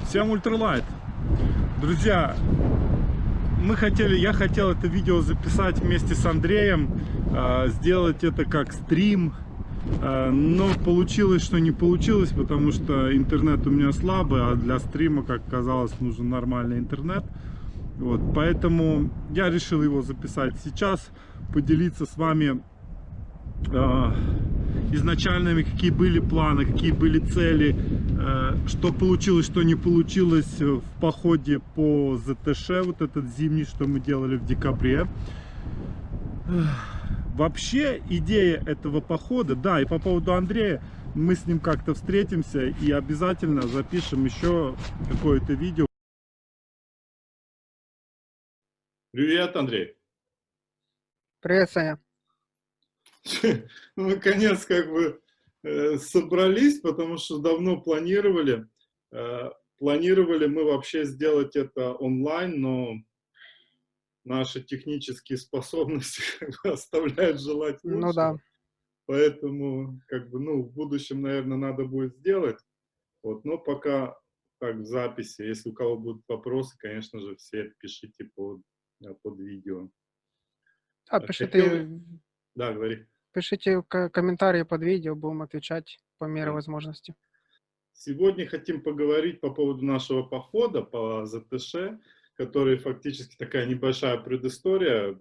Всем ультралайт. Друзья, я хотел это видео записать вместе с Андреем, сделать это как стрим, но получилось, что не получилось, потому что интернет у меня слабый, а для стрима, как казалось, нужен нормальный интернет. Вот, поэтому я решил его записать сейчас, поделиться с вами изначальными, какие были планы, какие были цели, что получилось, что не получилось в походе по ЗТШ, вот этот зимний, что мы делали в декабре. Вообще идея этого похода, да, и по поводу Андрея, мы с ним как-то встретимся и обязательно запишем еще какое-то видео. Привет, Андрей. Привет, Саня. Ну, наконец, как бы собрались, потому что давно планировали. Планировали мы вообще сделать это онлайн, но наши технические способности как бы оставляют желать Ну да. лучшего. Поэтому, как бы, ну, в будущем, наверное, надо будет сделать. Вот, но пока так в записи. Если у кого будут вопросы, конечно же, все пишите под видео. Да, Да, говори. пишите комментарии под видео, будем отвечать по мере возможности. Сегодня хотим поговорить по поводу нашего похода по ЗТШ, который фактически такая небольшая предыстория.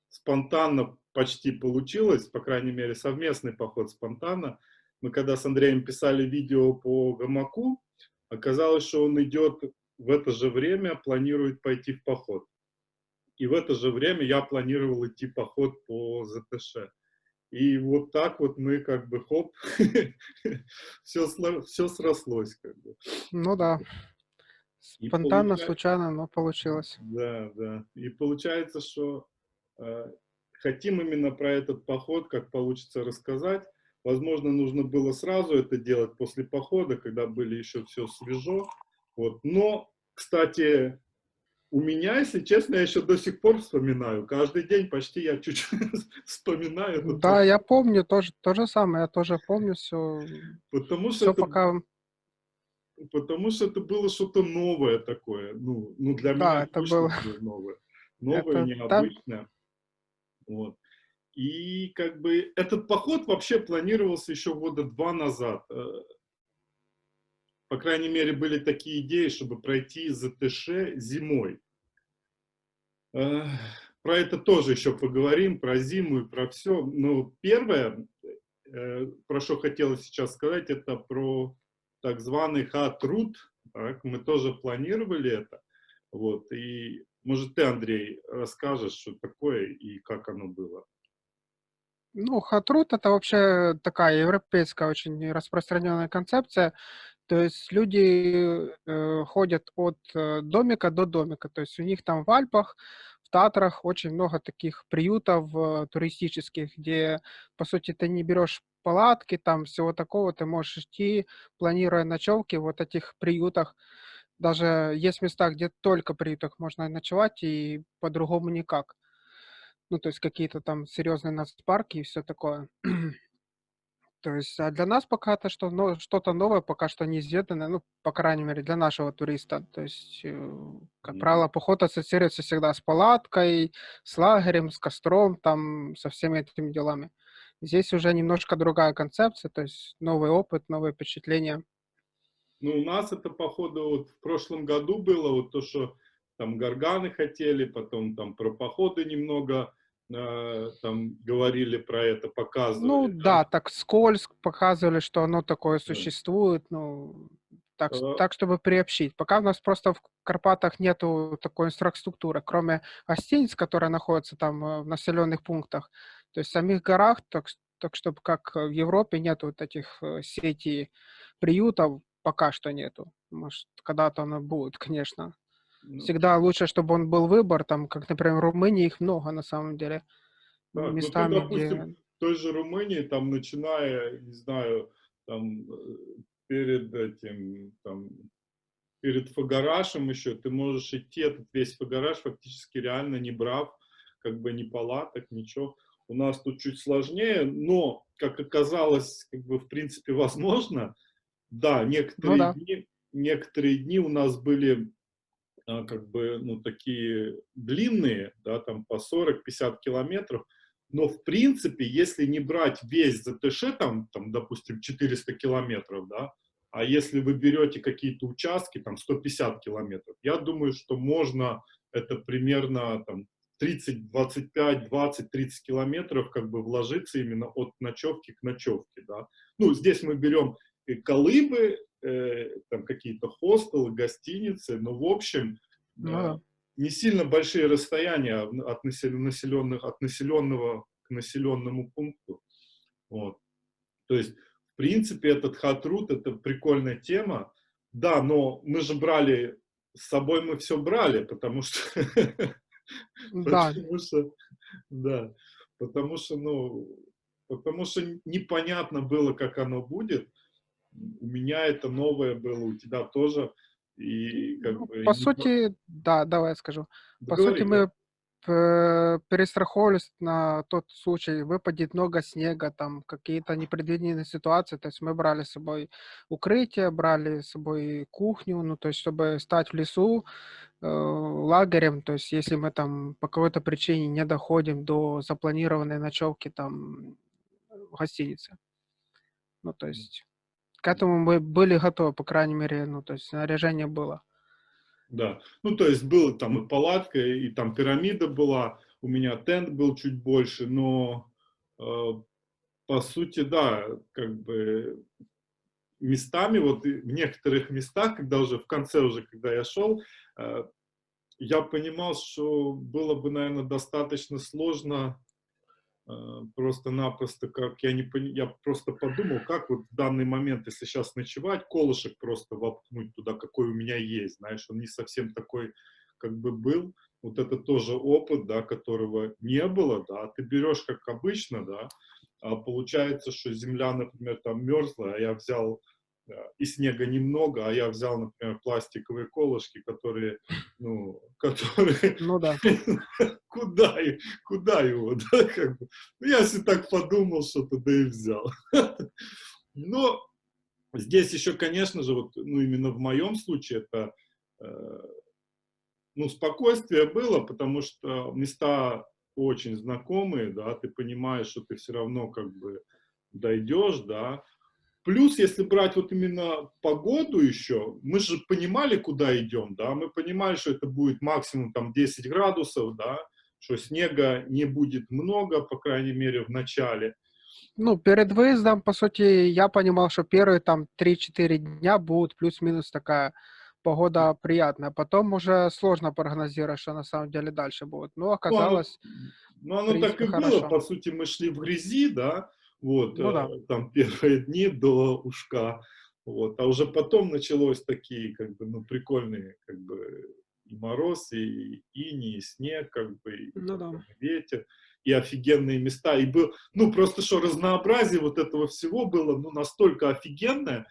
Спонтанно почти получилось, по крайней мере, совместный поход спонтанно. Мы когда с Андреем писали видео по гамаку, оказалось, что он идет в это же время, планирует пойти в поход. И в это же время я планировал идти в поход по ЗТШ. И вот так вот мы как бы хоп, все срослось как бы. Ну да, спонтанно, случайно, но получилось. Да, да. И получается, что хотим именно про этот поход, как получится, рассказать. Возможно, нужно было сразу это делать после похода, когда были еще все свежо. Вот. Но, кстати, у меня, если честно, я еще до сих пор вспоминаю. Каждый день почти я чуть-чуть вспоминаю этот Да, поход. я помню тоже то же самое, я тоже помню все, Потому что все пока. потому что это было что-то новое такое. Ну, для меня Да, это точно было, было новое. Новое, это там, необычное. Вот. И как бы этот поход вообще планировался еще года 2 назад. По крайней мере, были такие идеи, чтобы пройти ЗТШ зимой. Про это тоже еще поговорим, про зиму и про все. Но первое, про что хотелось сейчас сказать, это про так званый хат-рут. Мы тоже планировали это. Вот. И может ты, Андрей, расскажешь, что такое и как оно было? ну, хатрут это вообще такая европейская очень распространенная концепция. То есть люди ходят от домика до домика. То есть у них там в Альпах, в Татрах очень много таких приютов туристических, где, по сути, ты не берешь палатки, там всего такого, ты можешь идти, планируя ночевки в вот этих приютах. Даже есть места, где только в приютах можно ночевать и по-другому никак. Ну, то есть какие-то там серьезные нацпарки и все такое. То есть, а для нас пока это что-то новое, пока что неизведанное, ну, по крайней мере, для нашего туриста. То есть, как правило, поход ассоциируется всегда с палаткой, с лагерем, с костром, там, со всеми этими делами. Здесь уже немножко другая концепция, то есть новый опыт, новые впечатления. Ну, у нас это, походу, вот в прошлом году было, вот то, что там горганы хотели, потом там про походы немного там говорили про это, Ну показывали, да? да, так скользко показывали, что оно такое Да. существует, ну, так, А, так, чтобы приобщить. Пока у нас просто в Карпатах нету такой инфраструктуры, кроме гостиниц, которые находятся там в населенных пунктах. То есть в самих горах, так чтобы как в Европе нету вот этих сетей приютов, пока что нету. Может, когда-то оно будет, конечно. ну, Всегда лучше, чтобы он был выбор, там, как, например, в Румынии их много на самом деле. так, ну ты, Местами, допустим, где. в той же Румынии, там, начиная, не знаю, там, перед этим, там, перед Фагарашем еще, ты можешь идти этот весь Фагараш, фактически реально не брав, как бы ни палаток, ничего. У нас тут чуть сложнее, но, как оказалось, как бы в принципе возможно. Да, Ну некоторые да. дни, некоторые дни у нас были как бы, ну, такие длинные, да, там по 40-50 километров, но в принципе, если не брать весь ЗТШ, там, допустим, 400 километров, да, а если вы берете какие-то участки, там, 150 километров, я думаю, что можно это примерно, там, 30, 25, 20, 30 километров как бы вложиться именно от ночевки к ночевке, да. Ну, здесь мы берем колыбы, там какие-то хостелы, гостиницы, но в общем Ну да. не сильно большие расстояния от от населенного к населенному пункту. Вот. То есть, в принципе, этот хатрут это прикольная тема. Да, но мы же брали, с собой мы все брали, потому что, Да, потому что, да, потому что, ну, потому что непонятно было, как оно будет. У меня это новое было, у тебя тоже. И как ну, бы по не... сути, да, давай я скажу. По сути, Договори, да. мы перестраховывались на тот случай, выпадет много снега, там какие-то непредвиденные ситуации. То есть мы брали с собой укрытие, брали с собой кухню, ну, то есть чтобы стать в лесу лагерем, то есть если мы там по какой-то причине не доходим до запланированной ночевки там в гостинице. Ну, то есть к этому мы были готовы, по крайней мере, ну, то есть снаряжение было. Да, ну то есть было там и палатка, и там пирамида была, у меня тент был чуть больше, но э, по сути, да, как бы местами, вот в некоторых местах, когда уже в конце, уже когда я шел, э, я понимал, что было бы, наверное, достаточно сложно просто-напросто, как я не я просто подумал, как вот в данный момент, если сейчас ночевать, колышек просто воткнуть туда, какой у меня есть, знаешь, он не совсем такой, как бы был. Вот это тоже опыт, да, которого не было, да, ты берешь как обычно, да, а получается, что земля, например, там мерзлая, а я взял и снега немного, а я взял, например, пластиковые колышки, которые, ну, которые Ну да. куда, куда его, да, как бы. Ну, я если так подумал что-то, да и взял. Но здесь еще, конечно же, вот, ну, именно в моем случае это, э, ну, спокойствие было, потому что места очень знакомые, да, ты понимаешь, что ты все равно как бы дойдешь, да. Плюс, если брать вот именно погоду еще, мы же понимали, куда идем, да, мы понимали, что это будет максимум там 10 градусов, да, что снега не будет много, по крайней мере, в начале. Ну, перед выездом, по сути, я понимал, что первые там 3-4 дня будут плюс-минус такая погода приятная. Потом уже сложно прогнозировать, что на самом деле дальше будет. Но Ну, оно, оказалось, ну, в оно так и принципе, было, хорошо. по сути, мы шли в грязи, да, вот, Ну да. там первые дни до Ушка, вот, а уже потом началось такие, как бы, ну, прикольные, как бы, и мороз, и иней, и снег, как бы, и Ну да. потом и ветер, и офигенные места, и был, ну, просто что разнообразие вот этого всего было, ну, настолько офигенное,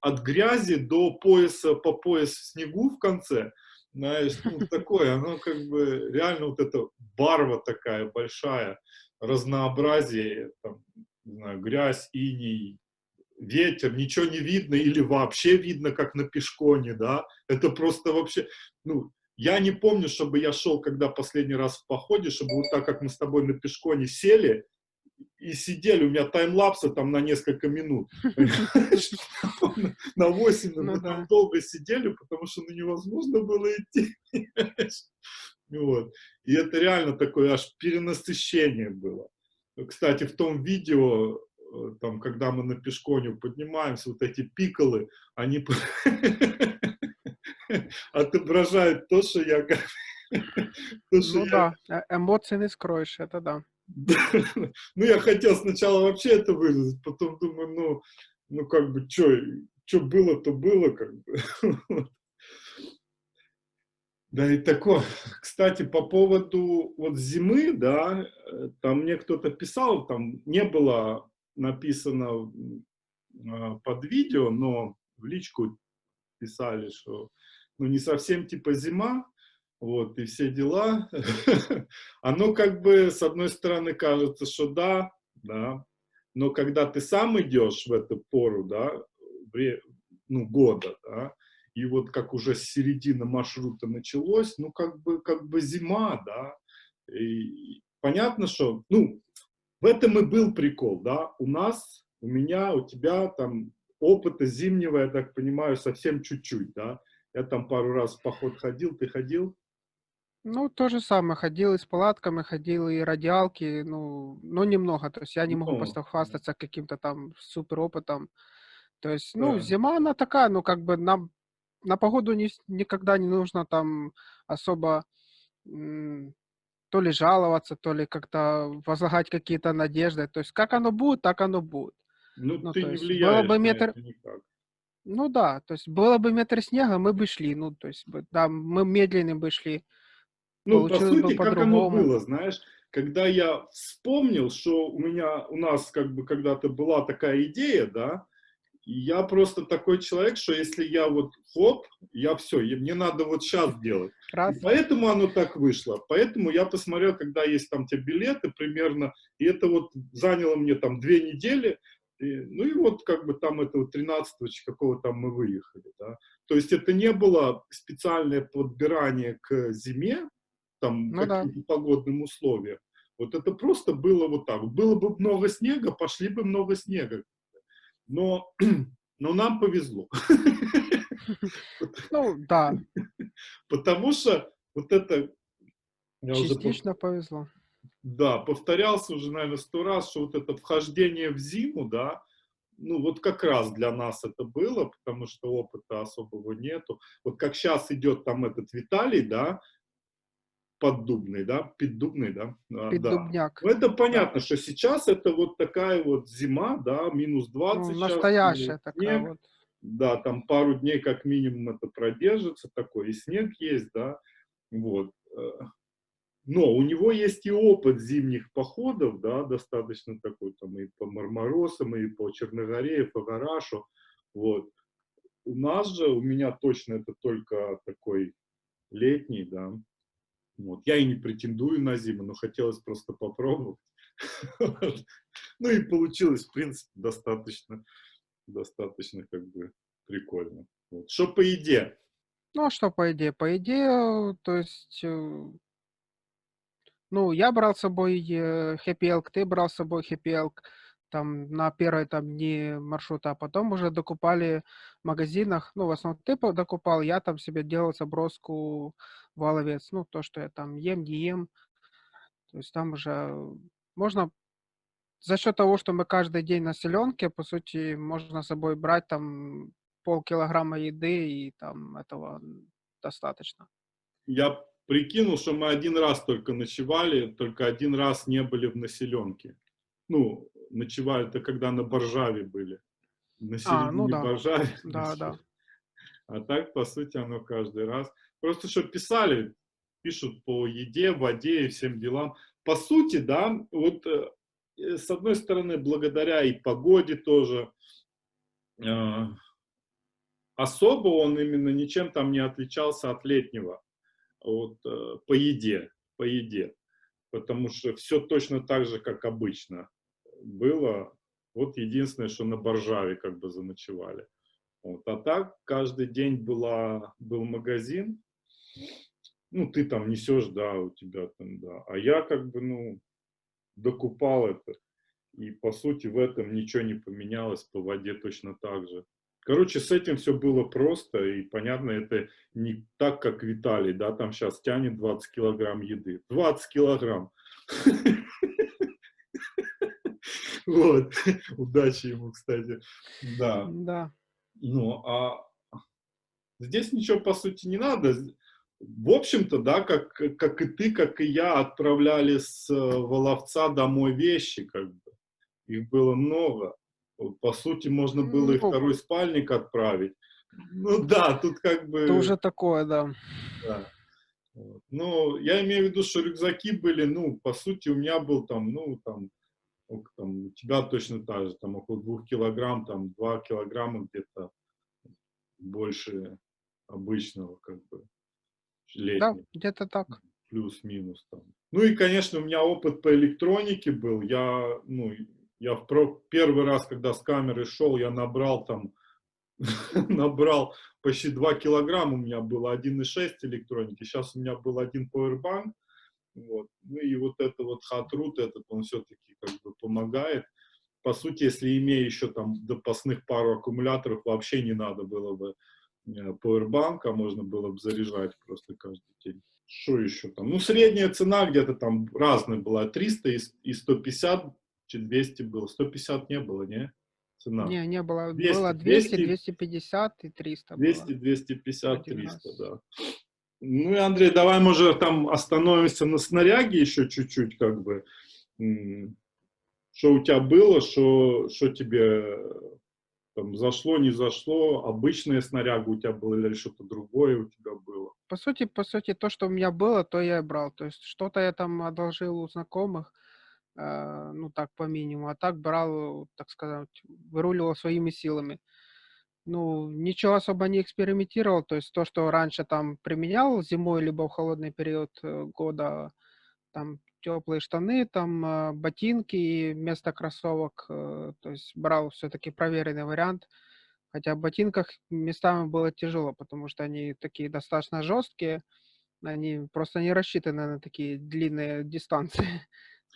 от грязи до пояса, по пояс в снегу в конце, знаешь, ну, такое, оно как бы реально вот эта барва такая большая, разнообразие, там, не знаю, грязь, иней, ветер, ничего не видно или вообще видно, как на пешконе, да, это просто вообще, ну, я не помню, чтобы я шел, когда последний раз в походе, чтобы вот так, как мы с тобой на пешконе сели, и сидели, у меня таймлапсы там на несколько минут. На 8 Ну мы там да. долго сидели, потому что ну, невозможно было идти. Вот. И это реально такое аж перенасыщение было. Кстати, в том видео, там, когда мы на Пешконю поднимаемся, вот эти пиколы, они отображают то, что я... То, что Ну я да. Эмоции не скроешь, это да. да. Ну, я хотел сначала вообще это вырезать, потом думаю, ну как бы, что было, то было, как бы. Да, и такое. Кстати, по поводу вот зимы, да, там мне кто-то писал, там не было написано под видео, но в личку писали, что ну не совсем типа зима, вот, и все дела. Оно как бы, с одной стороны, кажется, что да, да, но когда ты сам идешь в эту пору, да, ну, года, да, и вот как уже с середины маршрута началось, ну, как бы зима, да, и понятно, что, ну, в этом и был прикол, да, у нас, у меня, у тебя там опыта зимнего, я так понимаю, совсем чуть-чуть, да, я там пару раз в поход ходил, ты ходил? Ну, то же самое, ходил и с палатками, ходил и радиалки, ну, но немного, то есть я не могу Ну, просто хвастаться каким-то там супер опытом. То есть, ну, да. зима, она такая, ну, как бы нам на погоду никогда не нужно там особо м, то ли жаловаться, то ли как-то возлагать какие-то надежды. То есть, как оно будет, так оно будет. Ну, Ну, ты то не есть, было бы влияешь на метр, это никак. ну да, то есть, было бы метр снега, мы бы шли, ну, то есть, да, мы медленнее бы шли, Ну, по получилось бы сути, как оно по-другому. было, знаешь, когда я вспомнил, что у нас как бы когда-то была такая идея, да, и я просто такой человек, что если я вот хоп, я все, мне надо вот сейчас делать. И Раз. поэтому оно так вышло. Поэтому я посмотрел, когда есть там те билеты примерно, и это вот заняло мне там 2 недели, ну и вот как бы там этого 13-го какого там мы выехали, да. То есть это не было специальное подбирание к зиме, там Ну да. каким-то погодным условиям. Вот это просто было вот так. Было бы много снега, пошли бы много снега. Но, но нам повезло. Ну да, Потому что вот это, я уже, частично повезло. да, повторялся уже, наверное, 100 раз, что вот это вхождение в зиму, да, ну вот как раз для нас это было, потому что опыта особого нету. Вот как сейчас идет там этот Виталий, да, Поддубный, да, Поддубный, да, да. Поддубняк. Ну, это Да. понятно, что сейчас это вот такая вот зима, да, минус Ну, 20 сейчас, настоящая такая снег, вот. да, там пару дней как минимум это продержится, такой и снег есть, да, вот. Но у него есть и опыт зимних походов, да, достаточно такой, там и по Мармаросам, и по Черногоре, и по Гарашу, вот. У нас же, у меня точно это только такой летний, да, вот. Я и не претендую на зиму, но хотелось просто попробовать. Ну и получилось, в принципе, достаточно как бы прикольно. Вот. Что по еде? Ну, а что по идее? По идее, то есть, ну, я брал с собой Happy Elk, ты брал с собой Happy Elk там на первые там дни маршрута, а потом уже докупали в магазинах. Ну, в основном ты докупал, я там себе делал заброску в Оловец. Ну, то, что я там ем, не ем. То есть там уже можно за счет того, что мы каждый день на селенке, по сути, можно с собой брать там полкилограмма еды, и там этого достаточно. Я прикинул, что мы один раз только ночевали, только один раз не были в населенке. Ну, ночевали это когда на Боржаве были. На Ну середине да, Боржаве да, да. ночевали. А так, по сути, оно каждый раз. Просто что писали, пишут по еде, воде и всем делам. По сути, да, вот с одной стороны, благодаря и погоде тоже, э, особо он именно ничем там не отличался от летнего. Вот, по еде. Потому что все точно так же, как обычно было. Вот единственное, что на Боржаве как бы заночевали. Вот. А так каждый день был магазин. Ну, ты там несешь, да, у тебя там, да. А я как бы, ну, докупал это. И по сути в этом ничего не поменялось, по воде точно так же. Короче, с этим все было просто и понятно, это не так, как Виталий, да, там сейчас тянет 20 килограмм еды. 20 килограмм. Вот. Удачи ему, кстати. Да. Да. Ну, а здесь ничего, по сути, не надо. В общем-то, да, как и ты, как и я, отправляли с Воловца домой вещи, как бы. Их было много. Вот, по сути, можно было и Ну, второй спальник отправить. Ну да, тут как это бы, уже такое, да. да. Вот. Но я имею в виду, что рюкзаки были, ну, по сути, у меня был там, ну, там, там у тебя точно так же, там около 2 килограмм, там 2 килограмма где-то больше обычного, как бы, Да, летнего, где-то так. плюс-минус там. Ну и, конечно, у меня опыт по электронике был. Я, ну, я первый раз, когда с камерой шел, я набрал там набрал почти 2 килограмма, у меня было 1,6 электроники, сейчас у меня был один powerbank, вот. Ну и вот это вот hot root, этот, он все-таки как бы помогает. По сути, если имея еще там запасных пару аккумуляторов, вообще не надо было бы powerbank, а можно было бы заряжать просто каждый день. Что еще там? Ну, средняя цена где-то там разная была, 300 и 150, 200 было. 150 не было, не? Цена. Не было. 200, Было 200, 200, 250 и 300 было 200, 250, один 300, раз. да. Ну и, Андрей, давай, может, там остановимся на снаряге еще чуть-чуть, как бы. Что у тебя было, что тебе там зашло, не зашло, обычная снаряга у тебя была или что-то другое у тебя было? По сути, то, что у меня было, то я и брал. То есть что-то я там одолжил у знакомых, ну так по минимуму, а так брал, так сказать, выруливал своими силами. Ну, ничего особо не экспериментировал, то есть то, что раньше там применял зимой либо в холодный период года, там теплые штаны, там ботинки и вместо кроссовок, то есть брал все-таки проверенный вариант. Хотя в ботинках местами было тяжело, потому что они такие достаточно жесткие, они просто не рассчитаны на такие длинные дистанции.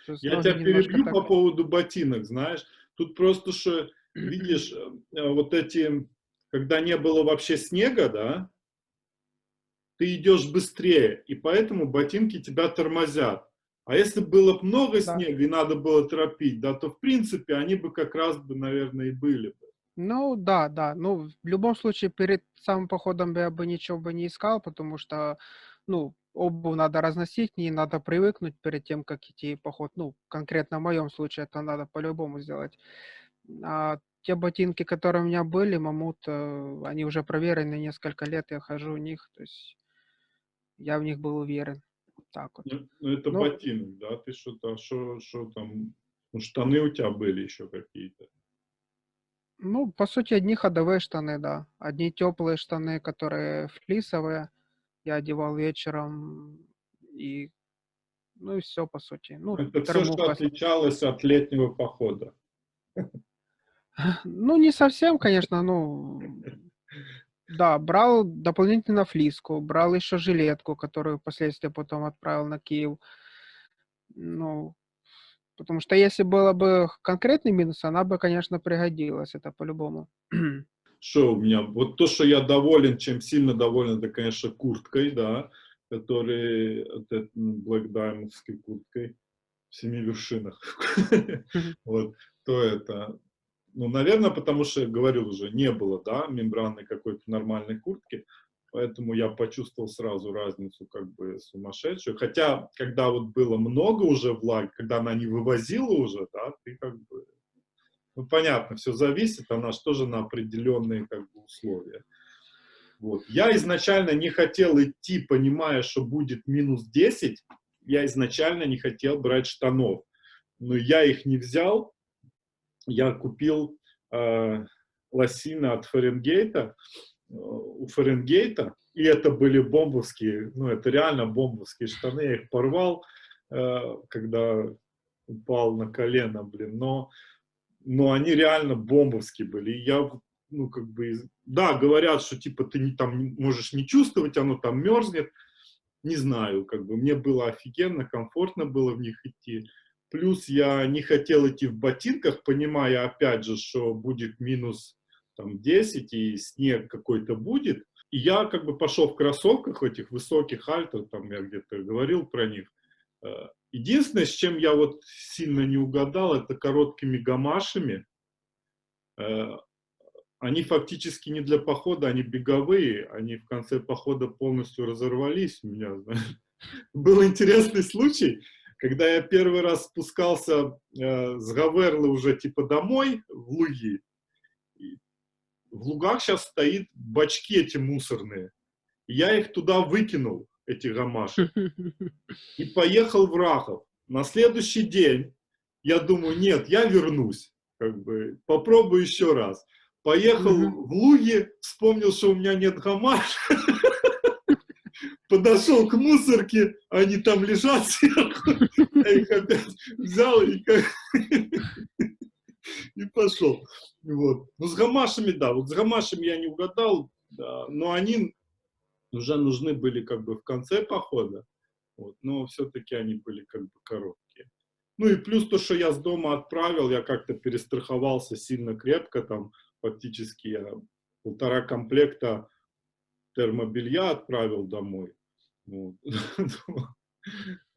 То есть Я ноги тебя немножко перебью так... по поводу ботинок, знаешь. Тут просто, что, видишь, вот эти, когда не было вообще снега, да, ты идешь быстрее, и поэтому ботинки тебя тормозят. А если было бы много Да. снега и надо было торопить, да, то в принципе они бы как раз бы, наверное, и были бы. Ну да, да. Ну, в любом случае, перед самым походом я бы ничего бы не искал, потому что, ну, обувь надо разносить, не надо привыкнуть перед тем, как идти в поход. Ну, конкретно в моем случае это надо по-любому сделать. А те ботинки, которые у меня были, Мамут, они уже проверены несколько лет, я хожу в них, то есть я в них был уверен. Так вот. Ну, это Ну, ботинок, да, ты что-то, что там, ну, штаны у тебя были еще какие-то. ну, по сути, одни ходовые штаны, да. Одни теплые штаны, которые флисовые, я одевал вечером, и, ну и все, по сути. Ну, Это все, что термуха. отличалось от летнего похода. Ну, не совсем, конечно, ну, да, брал дополнительно флиску, брал еще жилетку, которую впоследствии потом отправил на Киев. Ну, потому что если было бы конкретный минус, она бы, конечно, пригодилась, это по-любому. Что у меня, вот то, что я доволен, чем сильно доволен, это, конечно, курткой, да, который, Black Diamondской курткой в 7 вершинах. Вот, то это, ну, наверное, потому что, я говорил уже, не было, да, мембранной какой-то нормальной куртки, поэтому я почувствовал сразу разницу как бы сумасшедшую. Хотя, когда вот было много уже влаги, когда она не вывозила уже, да, ты как бы, ну, понятно, все зависит, она же тоже на определенные как бы условия. Вот. Я изначально не хотел идти, понимая, что будет минус 10, я изначально не хотел брать штанов, но я их не взял, я купил лосины от Фаренгейта, у Фаренгейта, и это были бомбовские, ну это реально бомбовские штаны, я их порвал, когда упал на колено, блин, но они реально бомбовские были, и я, ну как бы, да, говорят, что типа ты там можешь не чувствовать, оно там мерзнет, не знаю, как бы мне было офигенно, комфортно было в них идти. Плюс я не хотел идти в ботинках, понимая, опять же, что будет минус там, 10 и снег какой-то будет. И я как бы пошел в кроссовках этих высоких альтов, там я где-то говорил про них. Единственное, с чем я вот сильно не угадал, это короткими гамашами. Они фактически не для похода, они беговые, они в конце похода полностью разорвались у меня, знаешь. Был интересный случай, когда я первый раз спускался с Гаверлы уже типа домой в луги. И в лугах сейчас стоят бачки эти мусорные. И я их туда выкинул, эти гамаши, и поехал в Рахов. На следующий день я думаю, нет, я вернусь, как бы попробую еще раз. Поехал Мгм. в луги, вспомнил, что у меня нет гамаш, подошел к мусорке, они там лежат сверху, я их опять взял и как... И пошел. Вот. Ну, с гамашами, да, вот с гамашами я не угадал, да, но они уже нужны были как бы в конце похода, вот, но все-таки они были как бы короткие. Ну и плюс то, что я с дома отправил, я как-то перестраховался сильно крепко, там фактически я 1,5 комплекта термобелья отправил домой. Вот.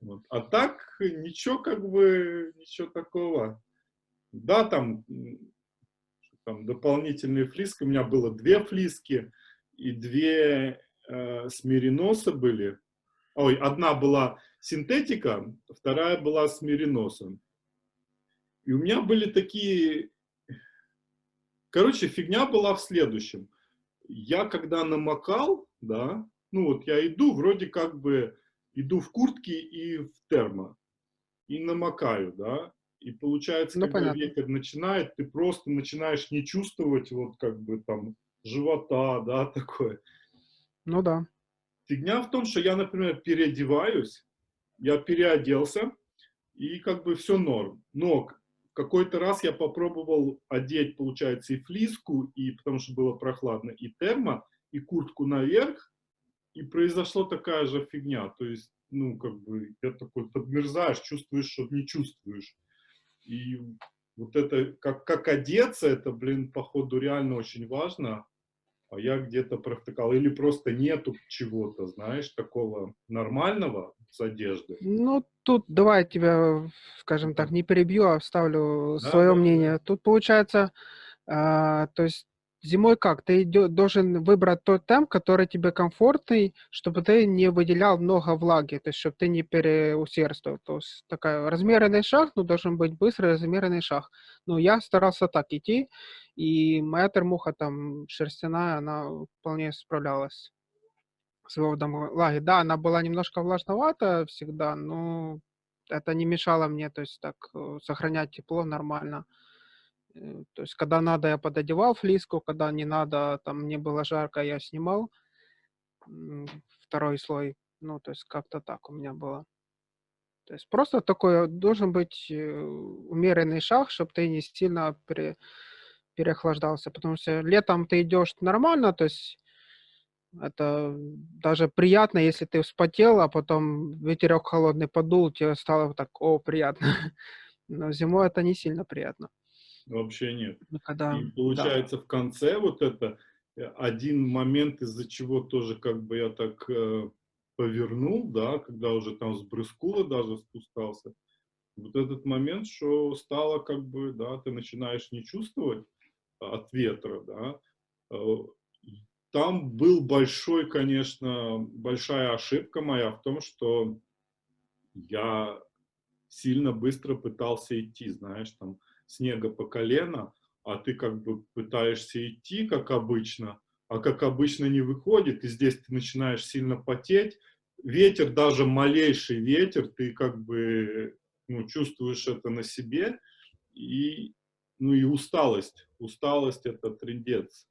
Вот. А так ничего как бы, ничего такого. Да, там дополнительные флиски. У меня было 2 флиски и 2 с мериноса были. Ой, одна была синтетика, вторая была с мериносом. И у меня были такие... Короче, фигня была в следующем. Я когда намокал, да, ну вот я иду, вроде как бы иду в куртке и в термо, и намокаю, да. И получается, Ну, когда понятно. ветер начинает, ты просто начинаешь не чувствовать вот как бы там живота, да, такое. Ну да. Фигня в том, что я, например, переодеваюсь, я переоделся, и как бы все норм. Но в какой-то раз я попробовал одеть, получается, и флиску, и потому что было прохладно, и термо, и куртку наверх, и произошла такая же фигня. То есть, ну, как бы, я такой подмерзаешь, чувствуешь, что не чувствуешь. И вот это, как одеться, это, блин, походу реально очень важно. А я где-то провтыкал. Или просто нету чего-то, знаешь, такого нормального с одеждой. Ну, тут давай я тебя, скажем Да, так, не перебью, а вставлю да, свое да. Да. мнение. Тут получается, то есть зимой как? Ты должен выбрать тот темп, который тебе комфортный, чтобы ты не выделял много влаги, то есть чтобы ты не переусердствовал. То есть такой размеренный шаг, но должен быть быстрый размеренный шаг. Но я старался так идти, и моя термуха там шерстяная, она вполне справлялась с выводом влаги. Да, она была немножко влажновата всегда, но это не мешало мне, то есть так, сохранять тепло нормально. То есть когда надо, я пододевал флиску, когда не надо, там мне было жарко, я снимал, 2 слой. Ну, то есть как-то так у меня было. То есть просто такой должен быть, умеренный шаг, чтобы ты не сильно переохлаждался. Потому что летом ты идешь нормально, то есть это даже приятно, если ты вспотел, а потом ветерок холодный подул, тебе стало так: "О, приятно". Но зимой это не сильно приятно. Вообще нет. Ну, когда И да. получается в конце вот это один момент, из-за чего тоже как бы я так повернул, да, когда уже там с Брыскула даже спускался. Вот этот момент, что стало как бы, да, ты начинаешь не чувствовать от ветра, да. Э, Там был большой, конечно, большая ошибка моя в том, что я сильно быстро пытался идти, знаешь, там снега по колено, а ты как бы пытаешься идти, как обычно, а как обычно не выходит, и здесь ты начинаешь сильно потеть. Ветер, даже малейший ветер, ты как бы, ну, чувствуешь это на себе, и, ну, и усталость. Усталость — это трындец.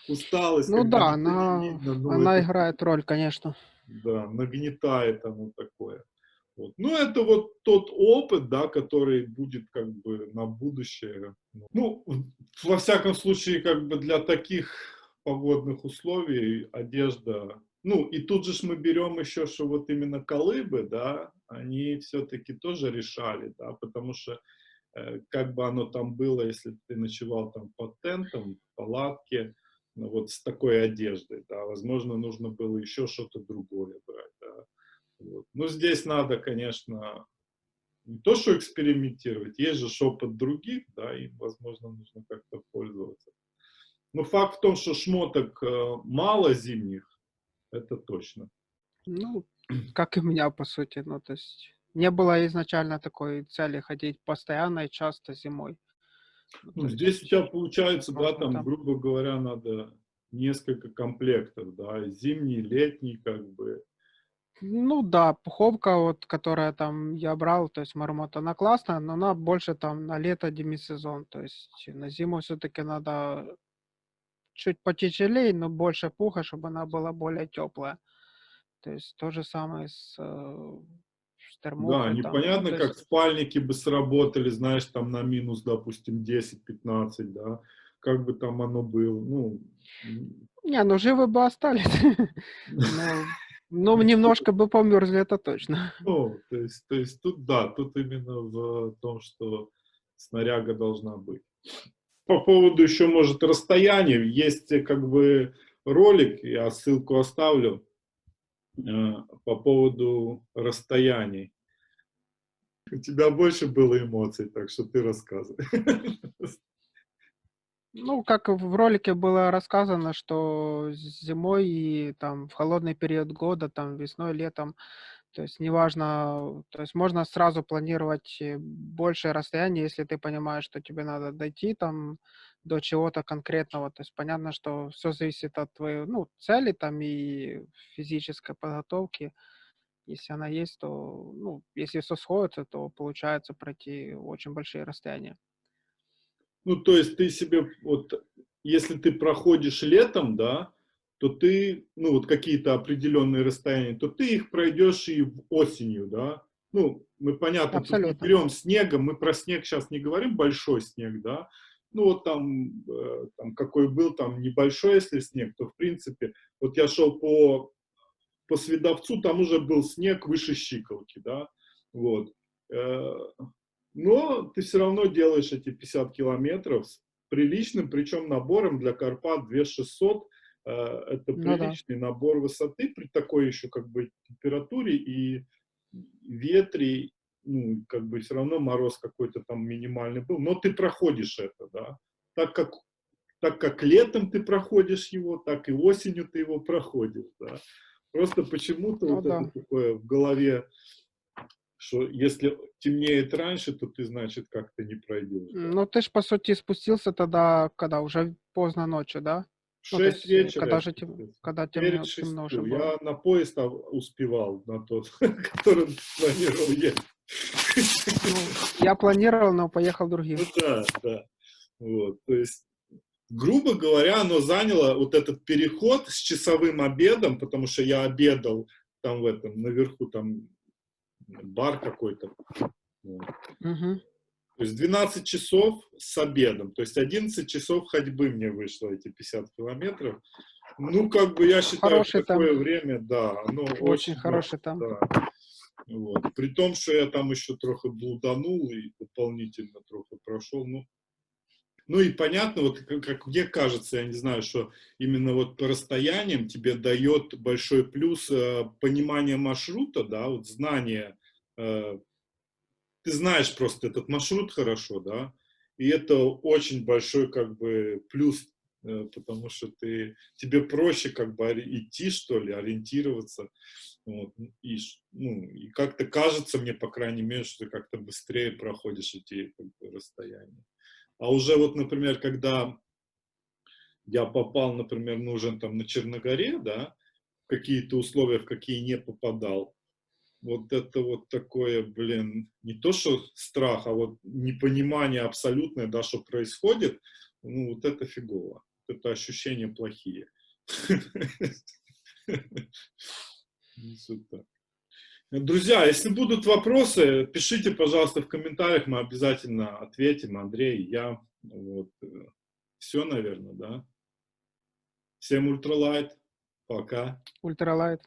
Усталость, Ну когда да, ничего не она видно, ну, она это, играет роль, конечно. да, нагнетает оно такое. Вот. Ну, это вот тот опыт, да, который будет как бы на будущее. Ну, во всяком случае, как бы для таких погодных условий одежда. Ну, и тут же мы берем еще, что вот именно колыбы, да, они все-таки тоже решали, да, потому что как бы оно там было, если ты ночевал там под тентом, в палатке, ну, вот с такой одеждой, да, возможно, нужно было еще что-то другое брать, да. Вот. Ну, здесь надо, конечно, не то, что экспериментировать, есть же опыт других, да, и, возможно, нужно как-то пользоваться. Но факт в том, что шмоток мало зимних, это точно. Ну, как и у меня, по сути. Ну, то есть не было изначально такой цели ходить постоянно и часто зимой. Ну, Ну, то здесь у тебя есть получается, да, там, возможно. грубо говоря, надо несколько комплектов, да, зимний, летний, как бы. Ну да, пуховка, вот, которая там я брал, то есть Мармот, она классная, но она больше там на лето демисезон. То есть на зиму все-таки надо чуть потяжелее, но больше пуха, чтобы она была более теплая. То есть то же самое с с Да, термухой там, ну, непонятно, то как есть, спальники бы сработали, знаешь, там на минус, допустим, 10-15, да, как бы там оно было, ну, не, ну, живы бы остались, но, ну, немножко бы померзли, это точно. ну, то есть тут, да, тут именно в том, что снаряга должна быть. По поводу еще, может, расстояния, есть как бы ролик, я ссылку оставлю, по поводу расстояний. У тебя больше было эмоций, так что ты рассказывай. Ну, как в ролике было рассказано, что зимой и там в холодный период года, там весной, летом, то есть неважно, то есть можно сразу планировать большее расстояние, если ты понимаешь, что тебе надо дойти там до чего-то конкретного. То есть понятно, что все зависит от твоей, ну, цели там и физической подготовки. Если она есть, то, ну, если все сходится, то получается пройти очень большие расстояния. Ну, то есть ты себе, вот, если ты проходишь летом, да, то ты, ну, вот какие-то определенные расстояния, то ты их пройдешь и осенью, да. Ну, мы, понятно, тут не Абсолютно. берем снегом, мы про снег сейчас не говорим, большой снег, да. Ну, вот там, там какой был, там небольшой, если снег, то, в принципе, вот я шел по Свидовцу, там уже был снег выше щиколотки, да, вот. Э, Но ты все равно делаешь эти 50 километров с приличным, причем набором для Карпат 2600. Это Ну да. приличный набор высоты при такой еще как бы температуре и ветре, ну, как бы все равно мороз какой-то там минимальный был, но ты проходишь это, да. Так как, так как летом ты проходишь его, так и осенью ты его проходишь, да. Просто почему-то Ну вот это да. такое в голове, что если темнеет раньше, то ты, значит, как-то не пройдешь. Да. Ну, ты ж, по сути, спустился тогда, когда уже поздно ночью, да? В Ну, то 6 есть, вечера когда я уже спустился. когда Перед темно уже 6. было. Я на поезд успевал, на тот, который планировал ехать. Ну, я планировал, но поехал Ну другим. да, да. Вот, то есть, грубо говоря, оно заняло вот этот переход с часовым обедом, потому что я обедал там в этом, наверху там бар какой-то. Вот. Мгм. То есть 12 часов с обедом. То есть 11 часов ходьбы мне вышло эти 50 километров. Ну, как бы я считаю, в Хороший темп, такое время, да, оно очень очень, хороший темп. да. Вот. При том, что я там еще трохи блуданул и дополнительно трохи прошел. Ну и понятно, вот как мне кажется, я не знаю, что именно вот по расстояниям тебе дает большой плюс понимание маршрута, да, вот знание, э, ты знаешь просто этот маршрут хорошо, да, и это очень большой как бы плюс, потому что тебе проще как бы идти, что ли, ориентироваться, вот, ну, и как-то кажется мне, по крайней мере, что ты как-то быстрее проходишь эти как бы, расстояния. А уже вот, например, когда я попал, например, нужен там на Черногоре, да, в какие-то условия, в какие не попадал, вот это вот такое, блин, не то что страх, а вот непонимание абсолютное, да, что происходит, ну, вот это фигово. Это ощущения плохие. Ну, супер. Друзья, если будут вопросы, пишите, пожалуйста, в комментариях, мы обязательно ответим, Андрей, я. Вот. Все, наверное, да? Всем ультралайт. Пока. Ультралайт.